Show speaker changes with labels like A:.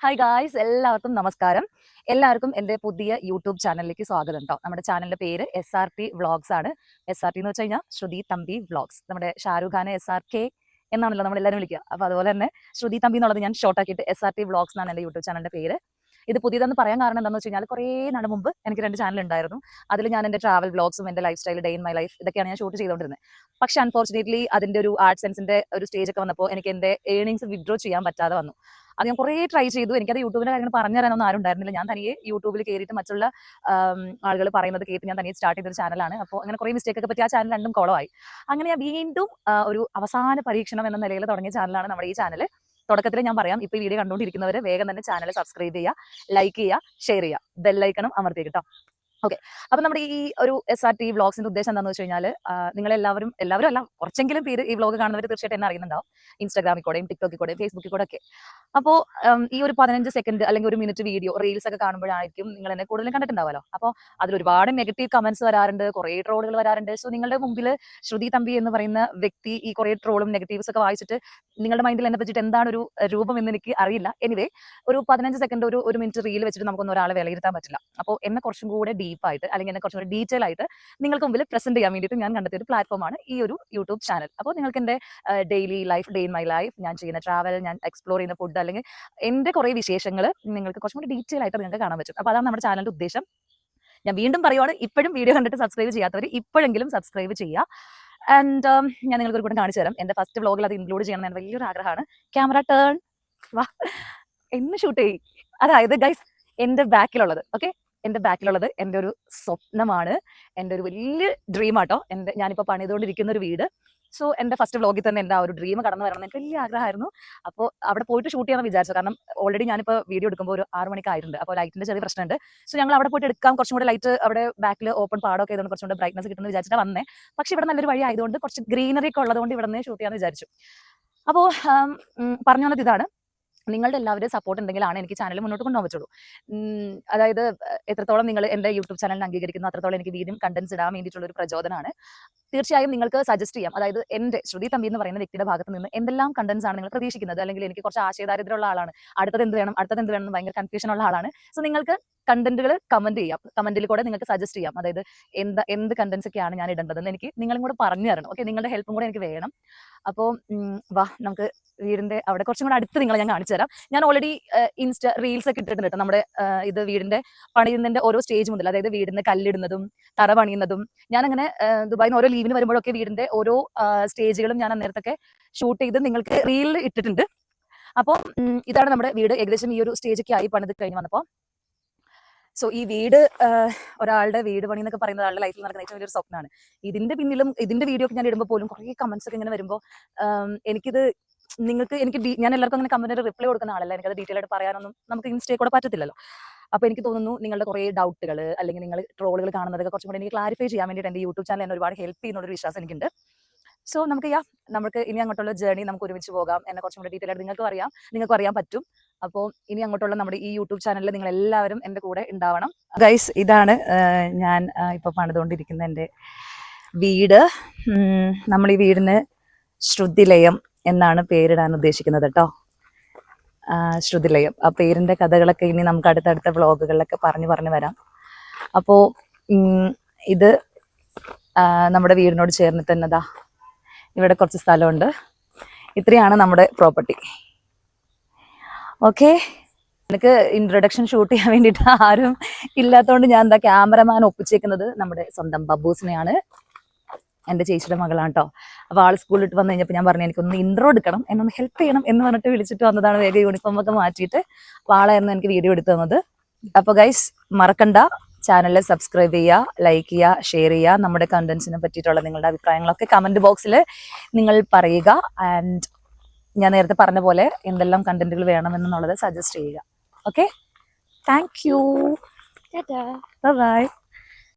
A: Hi guys, എല്ലാവർക്കും നമസ്കാരം. എല്ലാവർക്കും എൻ്റെ പുതിയ യൂട്യൂബ് ചാനലിലേക്ക് സ്വാഗതം കേട്ടോ. നമ്മുടെ ചാനലിന്റെ പേര് SRT വ്ളോഗ്സ് ആണ്. SRT എന്ന് വെച്ച് കഴിഞ്ഞാൽ ശ്രുതി തമ്പി വ്ളോഗ്സ്. നമ്മുടെ ഷാരൂഖ് ഖാനെ SRK എന്നാണല്ലോ നമ്മൾ എല്ലാവരും വിളിക്കുക. അപ്പോൾ അതുപോലെ തന്നെ ശ്രുതി തമ്പി എന്നുള്ളത് ഞാൻ ഷോർട്ട് ആക്കിയിട്ട് SRT വ്ളോഗ്സ് എന്നാണ് എൻ്റെ യൂട്യൂബ് ചാനലിന്റെ പേര്. ഇത് പുതിയതെന്ന് പറയാൻ കാരണം എന്താണെന്ന് വെച്ച് കഴിഞ്ഞാൽ കുറേ നാൾ മുമ്പ് എനിക്ക് 2 ചാനൽ ഉണ്ടായിരുന്നു. അതിൽ ഞാൻ എൻ്റെ ട്രാവൽ വ്ളോഗ്സും എൻ്റെ life style, day in my life ഇതൊക്കെയാണ് ഞാൻ ഷൂട്ട് ചെയ്തുകൊണ്ടിരുന്നത്. പക്ഷേ അൺഫോർച്ചുനേറ്റ്ലി അതിൻ്റെ ഒരു ആർട്ട് സെൻസിന്റെ ഒരു സ്റ്റേജ് ഒക്കെ വന്നപ്പോൾ എനിക്ക് എൻ്റെ ഏർണിങ്സ് വിഡ്രോ ചെയ്യാൻ പറ്റാതെ വന്നു. അത് ഞാൻ കുറേ ട്രൈ ചെയ്തു. എനിക്കത് യൂട്യൂബിന്റെ കാര്യങ്ങൾ പറഞ്ഞു തരാനൊന്നും ആരും ഉണ്ടായിരുന്നില്ല. ഞാൻ തനിയെ യൂട്യൂബിൽ കയറിയിട്ട് മറ്റുള്ള ആളുകൾ പറയുന്നത് കേട്ട് ഞാൻ തനിയെ സ്റ്റാർട്ട് ചെയ്തൊരു ചാനലാണ്. അപ്പോൾ അങ്ങനെ കുറേ മിസ്റ്റേക്ക് ഒക്കെ പറ്റി ആ ചാനൽ രണ്ടും കുളമായി. അങ്ങനെ ഞാൻ വീണ്ടും ഒരു അവസാന പരീക്ഷണം എന്ന നിലയിൽ തുടങ്ങിയ ചാനലാണ് നമ്മുടെ ഈ ചാനൽ. തുടക്കത്തിൽ ഞാൻ പറയാം, ഇപ്പോൾ ഈ വീഡിയോ കണ്ടുകൊണ്ടിരിക്കുന്നവർ വേഗം തന്നെ ചാനൽ സബ്സ്ക്രൈബ് ചെയ്യുക, ലൈക്ക് ചെയ്യുക, ഷെയർ ചെയ്യുക, ബെല്ലൈക്കണം അമർത്തിയേക്ക് കേട്ടോ. ഓക്കെ, അപ്പൊ നമ്മുടെ ഈ ഒരു SRT വ്ളോഗ്സിന്റെ ഉദ്ദേശം എന്താണെന്ന് വെച്ച് കഴിഞ്ഞാൽ, നിങ്ങളെല്ലാവരും അല്ല, കുറച്ചെങ്കിലും പേര് ഈ വ്ളോഗ് കാണുന്നവർ തീർച്ചയായിട്ടും എന്നെ അറിയുന്നുണ്ടാവും. ഇൻസ്റ്റാഗ്രാമിൽ കൂടെയും ടിക്ടോക്കിൽ കൂടെയും ഫേസ്ബുക്കിൽ കൂടെ ഒക്കെ. അപ്പോൾ ഈ ഒരു 15 സെക്കൻഡ് അല്ലെങ്കിൽ 1 മിനിറ്റ് വീഡിയോ റീൽസ് ഒക്കെ കാണുമ്പോഴായിരിക്കും നിങ്ങൾ എന്നെ കൂടുതലും കണ്ടിട്ടുണ്ടാവുമല്ലോ. അപ്പോൾ അതിൽ ഒരുപാട് നെഗറ്റീവ് കമന്റ്സ് വരാറുണ്ട്, കുറേ ട്രോളുകൾ വരാറുണ്ട്. സോ നിങ്ങളുടെ മുമ്പിൽ ശ്രുതി തമ്പി എന്ന് പറയുന്ന വ്യക്തി ഈ കുറേ ട്രോളും നെഗറ്റീവ്സ് ഒക്കെ വായിച്ചിട്ട് നിങ്ങളുടെ മൈൻഡിൽ എന്നെ പറ്റിയിട്ട് എന്താണ് ഒരു രൂപം എന്ന് എനിക്ക് അറിയില്ല. എനിവേ, ഒരു 15 സെക്കൻഡ് ഒരു മിനിറ്റ് റീൽ വെച്ചിട്ട് നമുക്കൊന്നും ഒരാളെ വിലയിരുത്താൻ പറ്റില്ല. അപ്പോൾ എന്നെ കുറച്ചും കൂടെ ഡീപ്പായിട്ട് അല്ലെങ്കിൽ എന്നെ കുറച്ചും കൂടെ ഡീറ്റെയിൽ ആയിട്ട് നിങ്ങൾക്ക് മുമ്പിൽ പ്രസന്റ് ചെയ്യാൻ വേണ്ടിയിട്ട് ഞാൻ കണ്ടെത്തിയ ഒരു പ്ലാറ്റ്ഫോമാണ് ഈ ഒരു യൂട്യൂബ് ചാനൽ. അപ്പോൾ നിങ്ങൾക്ക് എൻ്റെ daily life, day in my life, ഞാൻ ചെയ്യുന്ന ട്രാവൽ, ഞാൻ എക്സ്പ്ലോർ ചെയ്യുന്ന ഫുഡ്, അല്ലെങ്കിൽ എൻ്റെ കുറേ വിശേഷങ്ങൾ നിങ്ങൾക്ക് കുറച്ചും കൂടി ഡീറ്റെയിൽ ആയിട്ട് നിങ്ങൾക്ക് കാണാൻ പറ്റും. അപ്പോൾ അതാണ് നമ്മുടെ ചാനലിന്റെ ഉദ്ദേശം. ഞാൻ വീണ്ടും പറയുവാണ്, ഇപ്പോഴും വീഡിയോ കണ്ടിട്ട് സബ്സ്ക്രൈബ് ചെയ്യാത്തവർ ഇപ്പോഴെങ്കിലും സബ്സ്ക്രൈബ് ചെയ്യുക. ആൻഡ് ഞാൻ നിങ്ങൾക്ക് ഒരു കൂടെ കാണിച്ചു തരാം. എൻ്റെ ഫസ്റ്റ് വ്ളോഗിൽ അത് ഇൻക്ലൂഡ് ചെയ്യണം എന്ന് വലിയൊരു ആഗ്രഹമാണ്. ക്യാമറ ടേൺ, വാ എന്ന് ഷൂട്ട് ചെയ്യും. അതായത് ഗൈസ്, എൻ്റെ ബാക്കിലുള്ളത് എൻ്റെ ബാക്കിലുള്ളത് എൻ്റെ ഒരു സ്വപ്നമാണ്, എൻ്റെ ഒരു വലിയ ഡ്രീം ആട്ടോ. ഞാനിപ്പോൾ പണിതുകൊണ്ടിരിക്കുന്ന ഒരു വീട്. സോ എൻ്റെ ഫസ്റ്റ് വ്ളോഗിൽ തന്നെ എൻ്റെ ആ ഒരു ഡ്രീം കടന്നു വരണം എന്ന് എനിക്ക് വലിയ ആഗ്രഹമായിരുന്നു. അപ്പോൾ അവിടെ പോയിട്ട് ഷൂട്ട് ചെയ്യാമെന്ന് വിചാരിച്ചു. കാരണം ഓൾറെഡി ഞാനിപ്പോൾ വീഡിയോ എടുക്കുമ്പോൾ ഒരു 6 മണിക്ക് ആയിട്ടുണ്ട്. അപ്പോൾ ലൈറ്റിന്റെ ചെറിയ പ്രശ്നമുണ്ട്. സോ ഞങ്ങൾ അവിടെ പോയിട്ട് എടുക്കാം, കുറച്ചും കൂടെ ലൈറ്റ് അവിടെ ബാക്കിൽ ഓപ്പൺ പാടമൊക്കെ ആയതുകൊണ്ട് കുറച്ചും കൂടെ ബ്രൈറ്റ്നസ് കിട്ടുമെന്ന് വിചാരിച്ചിട്ട് വന്നേ. പക്ഷേ ഇവിടെ നല്ലൊരു വഴി ആയതുകൊണ്ട് കുറച്ച് ഗ്രീനറി ഒക്കെ ഉള്ളതുകൊണ്ട് ഇവിടെ നിന്ന് ഷൂട്ട് ചെയ്യാമെന്ന് വിചാരിച്ചു. അപ്പോൾ പറഞ്ഞു വന്നത് ഇതാണ്, നിങ്ങളുടെ എല്ലാവരുടെയും സപ്പോർട്ട് ഉണ്ടെങ്കിലാണ് എനിക്ക് ചാനൽ മുന്നോട്ട് കൊണ്ടുപോകാൻ പറ്റുള്ളൂ. അതായത് എത്രത്തോളം നിങ്ങൾ എൻ്റെ യൂട്യൂബ് ചാനലിനെ അംഗീകരിക്കുന്നു അത്രത്തോളം എനിക്ക് വീണ്ടും കണ്ടന്റ്സ് ഇടാൻ വേണ്ടിയിട്ടുള്ള ഒരു പ്രചോദനമാണ്. തീർച്ചയായും നിങ്ങൾക്ക് സജസ്റ്റ് ചെയ്യാം. അതായത് എൻ്റെ ശ്രുതി തമ്പി എന്ന് പറയുന്ന വ്യക്തിയുടെ ഭാഗത്ത് നിന്ന് എന്തെല്ലാം കണ്ടന്റ്സ് ആണ് നിങ്ങൾ പ്രതീക്ഷിക്കുന്നത്, അല്ലെങ്കിൽ എനിക്ക് കുറച്ച് ആശയദാരിദ്ര്യമുള്ള ആളാണ്, അടുത്തത് എന്ത് വേണം എന്ന് ഭയങ്കര കൺഫ്യൂഷൻ ഉള്ള ആളാണ്. സോ നിങ്ങൾക്ക് കണ്ടന്റുകൾ കമന്റ് ചെയ്യാം, കമന്റിൽ കൂടെ നിങ്ങൾക്ക് സജസ്റ്റ് ചെയ്യാം. അതായത് എന്ത് കണ്ടന്റ്സ് ഒക്കെയാണ് ഞാൻ ഇടേണ്ടതെന്ന് എനിക്ക് നിങ്ങളും കൂടെ പറഞ്ഞു തരണം. ഓക്കെ, നിങ്ങളുടെ ഹെൽപ്പും കൂടെ എനിക്ക് വേണം. അപ്പോൾ വാ, നമുക്ക് വീടിന്റെ അവിടെ കുറച്ചും കൂടെ അടുത്ത് നിങ്ങളെ ഞാൻ കാണിച്ചു തരാം. ഞാൻ ഓൾറെഡി റീൽസ് ഒക്കെ ഇട്ടിട്ടുണ്ട് കേട്ടോ. നമ്മുടെ ഇത് വീടിന്റെ പണിയുന്നതിന്റെ ഓരോ സ്റ്റേജ് മുതൽ, അതായത് വീടിന്റെ കല്ലിടുന്നതും തറ പണിയുന്നതും, ഞാൻ അങ്ങനെ ദുബായിൽ നിന്ന് ഓരോ ലീവിന് വരുമ്പോഴൊക്കെ വീടിന്റെ ഓരോ സ്റ്റേജുകളും ഞാൻ അന്നേരത്തൊക്കെ ഷൂട്ട് ചെയ്ത് നിങ്ങൾക്ക് റീലിൽ ഇട്ടിട്ടുണ്ട്. അപ്പോൾ ഇതാണ് നമ്മുടെ വീട്. ഏകദേശം ഈ ഒരു സ്റ്റേജൊക്കെ ആയി പണിത് കഴിഞ്ഞ് വന്നപ്പോൾ. സോ ഈ വീട്, ഒരാളുടെ വീട് പണി എന്നൊക്കെ പറയുന്നത് ഒരാളുടെ ലൈഫിൽ നടക്കുന്ന ഏറ്റവും വലിയൊരു സ്വപ്നമാണ്. ഇതിന്റെ പിന്നിലും ഇതിന്റെ വീഡിയോ ഒക്കെ ഞാൻ ഇടുമ്പോൾ പോലും കുറേ കമന്റ്സ് ഒക്കെ ഇങ്ങനെ വരുമ്പോൾ എനിക്കിത് ഞാൻ എല്ലാവർക്കും അങ്ങനെ കമന്റിന് റിപ്ലൈ കൊടുക്കുന്ന ആളല്ല. എനിക്കത് ഡീറ്റെയിൽ ആയിട്ട് പറയാനൊന്നും നമുക്ക് ഇൻസ്റ്റയിൽ കൂടെ പറ്റത്തില്ലല്ലോ. അപ്പോൾ എനിക്ക് തോന്നുന്നു നിങ്ങളുടെ കുറേ ഡൗട്ടുകൾ അല്ലെങ്കിൽ നിങ്ങൾ ട്രോളുകൾ കാണുന്നതൊക്കെ കുറച്ചും കൂടി എനിക്ക് ക്ലാരിഫൈ ചെയ്യാൻ വേണ്ടിയിട്ട് എൻ്റെ യൂട്യൂബ് ചാനൽ എന്നെ ഒരുപാട് ഹെൽപ്പ് ചെയ്യുന്നൊരു വിശ്വാസം എനിക്കുണ്ട്. സോ നമുക്ക് ഇനി അങ്ങോട്ടുള്ള ജേർണി നമുക്ക് ഒരുമിച്ച് പോകാം. എന്നെ കുറച്ചും കൂടി ഡീറ്റെയിൽ ആയിട്ട് നിങ്ങൾക്കും അറിയാൻ പറ്റും. അപ്പോൾ ഇനി അങ്ങോട്ടുള്ള നമ്മുടെ ഈ യൂട്യൂബ് ചാനലിൽ നിങ്ങൾ എല്ലാവരും എൻ്റെ കൂടെ ഉണ്ടാവണം. ഗൈസ്, ഇതാണ് ഞാൻ ഇപ്പോൾ പണിതുകൊണ്ടിരിക്കുന്ന എൻ്റെ വീട്. നമ്മൾ ഈ വീടിന് ശ്രുതിലയം എന്നാണ് പേരിടാൻ ഉദ്ദേശിക്കുന്നത് കേട്ടോ. ശ്രുതിലയം, ആ പേരിൻ്റെ കഥകളൊക്കെ ഇനി നമുക്ക് അടുത്തടുത്ത വ്ളോഗുകളിലൊക്കെ പറഞ്ഞു വരാം. അപ്പോൾ ഇത് നമ്മുടെ വീടിനോട് ചേർന്നിട്ട് തന്നെ ഇവിടെ കുറച്ച് സ്ഥലമുണ്ട്. ഇത്രയാണ് നമ്മുടെ പ്രോപ്പർട്ടി. ഓക്കെ, എനിക്ക് ഇൻട്രൊഡക്ഷൻ ഷൂട്ട് ചെയ്യാൻ വേണ്ടിയിട്ട് ആരും ഇല്ലാത്തതുകൊണ്ട് ഞാൻ ക്യാമറമാൻ ഒപ്പിച്ചേക്കുന്നത് നമ്മുടെ സ്വന്തം ബബ്ബൂസിനെയാണ്. എൻ്റെ ചേച്ചിയുടെ മകളാണ് കേട്ടോ. അപ്പോൾ ആൾ സ്കൂളിലിട്ട് വന്നു കഴിഞ്ഞപ്പോൾ ഞാൻ പറഞ്ഞു എനിക്കൊന്ന് ഇൻട്രോ എടുക്കണം, എന്നൊന്ന് ഹെൽപ്പ് ചെയ്യണം എന്ന് പറഞ്ഞിട്ട് വിളിച്ചിട്ട് വന്നതാണ്. വേഗം യൂണിഫോം ഒക്കെ മാറ്റിയിട്ട് ആളായിരുന്നു എനിക്ക് വീഡിയോ എടുത്തു തന്നത്. അപ്പോൾ ഗൈസ്, മറക്കണ്ട, ചാനലിൽ സബ്സ്ക്രൈബ് ചെയ്യുക, ലൈക്ക് ചെയ്യുക, ഷെയർ ചെയ്യുക. നമ്മുടെ കണ്ടന്റ്സിനെ പറ്റിയിട്ടുള്ള നിങ്ങളുടെ അഭിപ്രായങ്ങളൊക്കെ കമന്റ് ബോക്സിൽ നിങ്ങൾ പറയുക. ആൻഡ് ഞാൻ നേരത്തെ പറഞ്ഞ പോലെ എന്തെല്ലാം കണ്ടന്റുകൾ വേണമെന്നുള്ളത് സജസ്റ്റ് ചെയ്യുക. Okay, thank you, by.